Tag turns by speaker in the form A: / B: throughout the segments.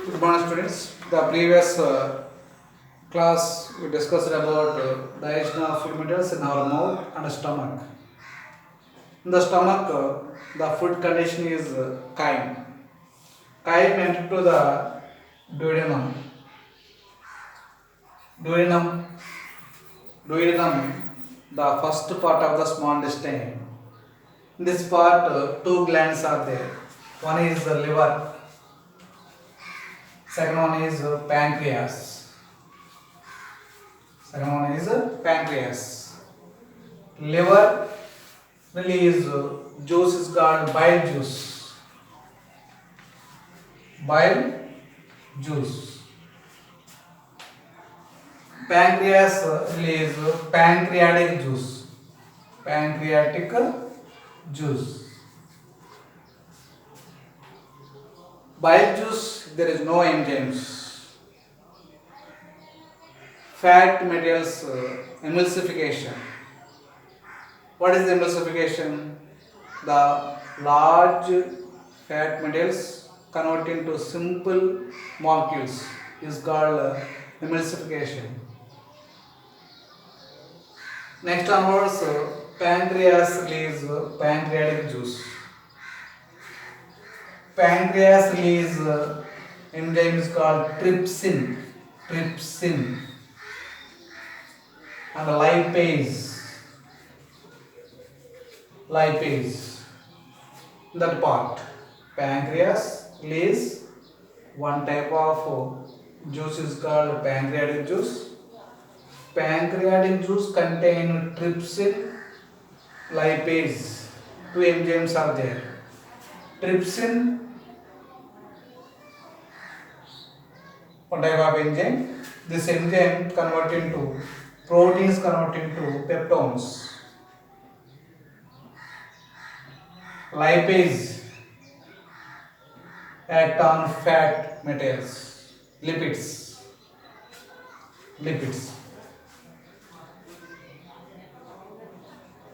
A: Good morning, students. The previous class we discussed about digestion of food materials in our mouth and stomach. In the stomach, the food condition is chyme. Chyme entered to the duodenum. Duodenum, duodenum, the first part of the small intestine. In this part, two glands are there. One is the liver. Second one is pancreas. Second one is pancreas. Liver release juice is called bile juice. Bile juice. Pancreas release pancreatic juice. Pancreatic juice. Bile juice, there is no enzymes. Fat materials emulsification. What is emulsification? The large fat materials convert into simple molecules is called emulsification. Next onwards, pancreas release pancreatic juice. Pancreas release enzyme is called trypsin and lipase. That part, pancreas release one type of juice is called pancreatic juice. Pancreatic juice contain trypsin, lipase. Two enzymes are there. Trypsin, one type of enzyme. This enzyme convert into proteins, convert into peptones. Lipase act on fat materials, lipids.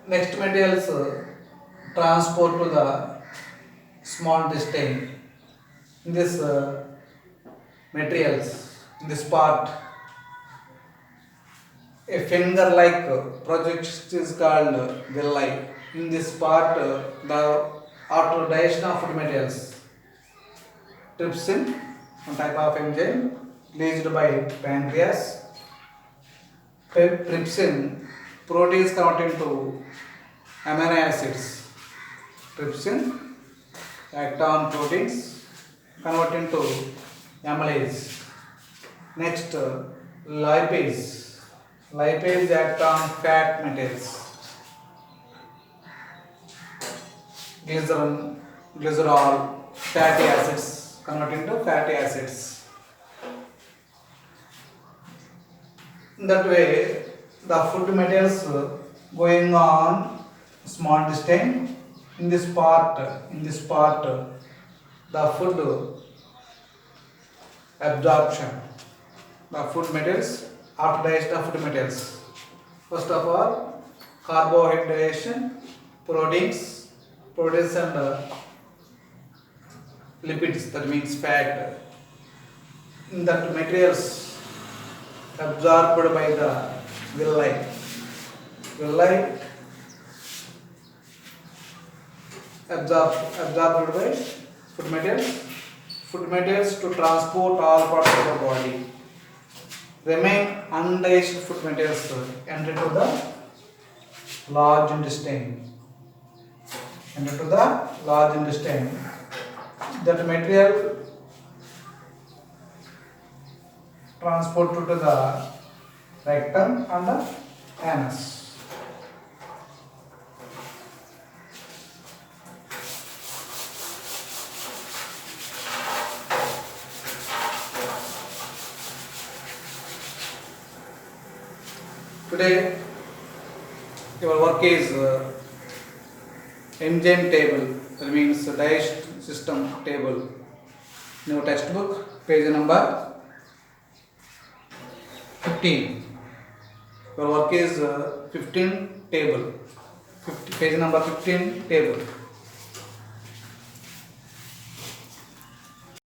A: Next materials transport to the small intestine. In this materials, in this part, a finger-like projection is called villi. In this part, the after digestion of food materials, trypsin, one type of enzyme released by pancreas. Trypsin, proteins convert into amino acids. Trypsin act on proteins, convert into amylase. Next, lipase. Lipase act on fat materials. Glycerin, glycerol, fatty acids, convert into fatty acids. In that way, the food materials going on small intestine. In this part, the food absorption, the food materials after digestion of food materials. First of all, carbohydrate, proteins and lipids, that means fat. In that materials absorbed by the villi absorbed by food materials to transport all parts of the body. Remain undigested food materials enter to the large intestine. That material transported to the rectum and the anus. Today, your work is enzyme table, that means digestive system table. In your textbook, page number 15. Your work is 15 table, page number 15 table.